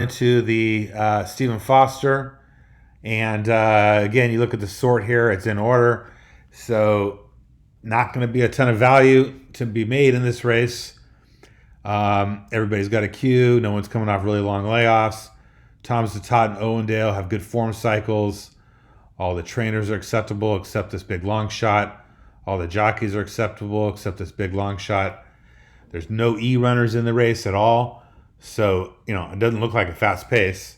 into the Stephen Foster. And again, you look at the sort here, it's in order. So, not going to be a ton of value to be made in this race. Everybody's got a queue. No one's coming off really long layoffs. Thomas the Todd and Owendale have good form cycles. All the trainers are acceptable except this big long shot. All the jockeys are acceptable except this big long shot. There's no E runners in the race at all. So, it doesn't look like a fast pace.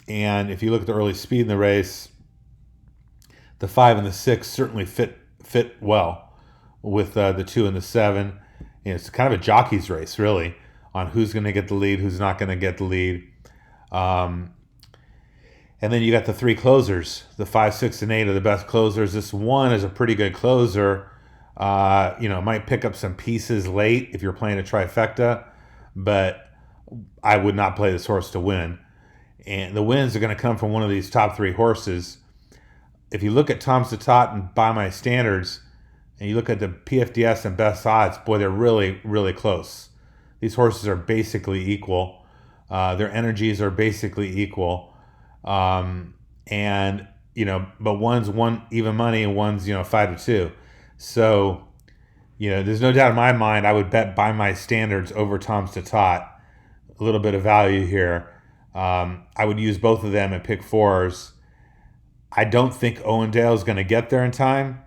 And if you look at the early speed in the race, the 5 and the 6 certainly fit well with the 2 and the 7. It's kind of a jockey's race, really, on who's going to get the lead, who's not going to get the lead. And then you got the 3 closers. The 5, 6, and 8 are the best closers. This 1 is a pretty good closer. Might pick up some pieces late if you're playing a trifecta, but I would not play this horse to win. And the wins are going to come from one of these top 3 horses. If you look at Tom's the Tot and by my standards, and you look at the PFDS and best odds, boy, they're really, really close. These horses are basically equal. Their energies are basically equal. But one's one even money and one's, 5-2. So, there's no doubt in my mind I would bet by my standards over Tom's the Tot. A little bit of value here. I would use both of them and pick 4s. I don't think Owendale is going to get there in time.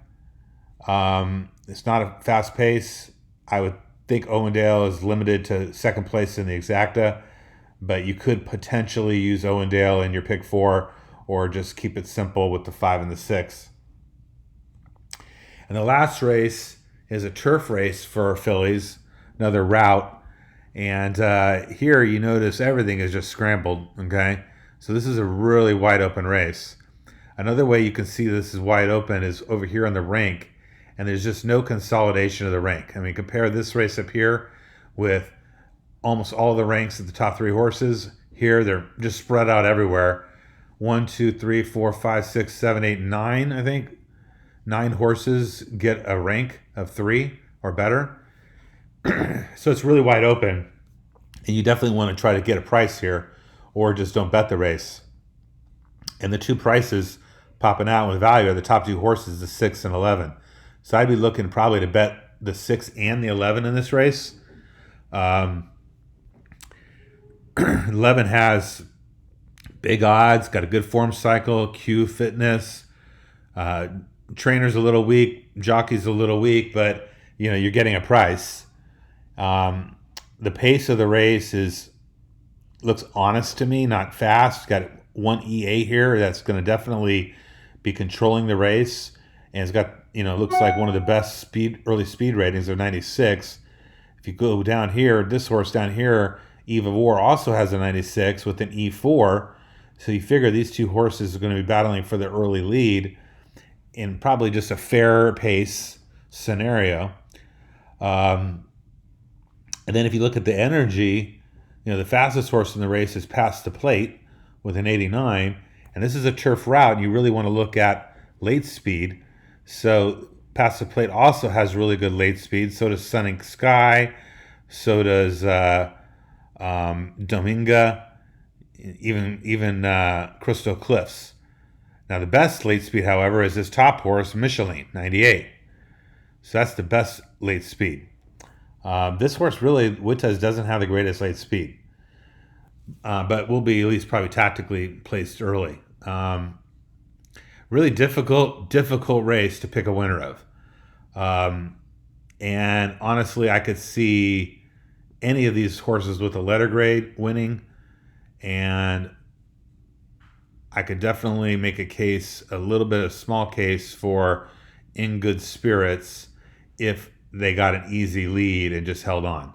It's not a fast pace. I would think Owendale is limited to second place in the exacta, but you could potentially use Owendale in your pick 4 or just keep it simple with the 5 and the 6. And the last race is a turf race for fillies, another route. And here you notice everything is just scrambled, okay? So this is a really wide open race. Another way you can see this is wide open is over here on the rank, and there's just no consolidation of the rank. I mean, compare this race up here with almost all the ranks of the top 3 horses. Here, they're just spread out everywhere. 1, 2, 3, 4, 5, 6, 7, 8, 9, I think. 9 horses get a rank of 3 or better. So it's really wide open. And you definitely want to try to get a price here or just don't bet the race. And the 2 prices popping out with value are the top 2 horses, the 6 and 11. So I'd be looking probably to bet the 6 and the 11 in this race. 11 has big odds, got a good form cycle, Q fitness. Trainer's a little weak, jockey's a little weak, but you're getting a price. The pace of the race looks honest to me, not fast. Got 1 EA here that's going to definitely be controlling the race, and it's got looks like one of the best early speed ratings of 96. If you go down here, this horse down here, Eve of War, also has a 96 with an E4. So you figure these 2 horses are going to be battling for the early lead in probably just a fair pace scenario. And then if you look at the energy, the fastest horse in the race is Past the Plate with an 89. And this is a turf route. You really want to look at late speed. So Past the Plate also has really good late speed. So does Sunning Sky. So does Dominga. Even Crystal Cliffs. Now the best late speed, however, is this top horse, Michelin, 98. So that's the best late speed. This horse really, Wittes doesn't have the greatest late speed, but will be at least probably tactically placed early. Really difficult race to pick a winner of. And honestly, I could see any of these horses with a letter grade winning, and I could definitely make a little bit of small case for In Good Spirits if they got an easy lead and just held on.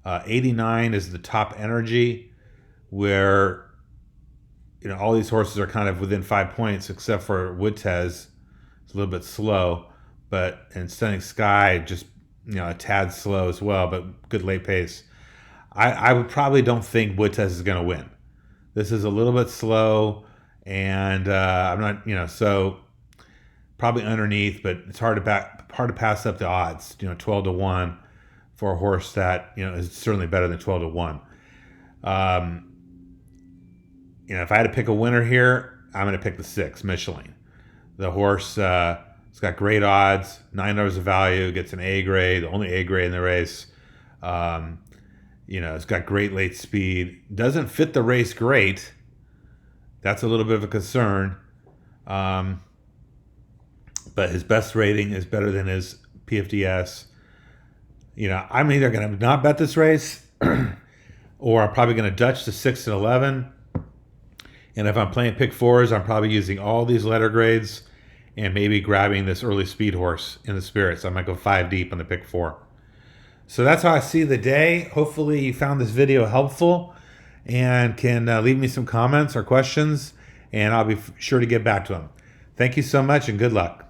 89 is the top energy, where all these horses are kind of within 5 points except for Wittes. It's a little bit slow, and Stunning Sky just a tad slow as well, but good late pace. I would probably don't think Wittes is going to win. This is a little bit slow, and I'm not so probably underneath, but it's hard to pass up the odds. 12-1 for a horse that is certainly better than 12-1. If I had to pick a winner here, I'm going to pick the 6, Michelin. The horse, it's got great odds, $9 of value, gets an A grade, the only A grade in the race. It's got great late speed. Doesn't fit the race great. That's a little bit of a concern. But his best rating is better than his PFDS. I'm either going to not bet this race or I'm probably going to Dutch to 6 and 11. And if I'm playing pick 4s, I'm probably using all these letter grades and maybe grabbing this early speed horse in the Spirits. I might go 5 deep on the pick 4. So that's how I see the day. Hopefully you found this video helpful and can leave me some comments or questions, and I'll be sure to get back to them. Thank you so much and good luck.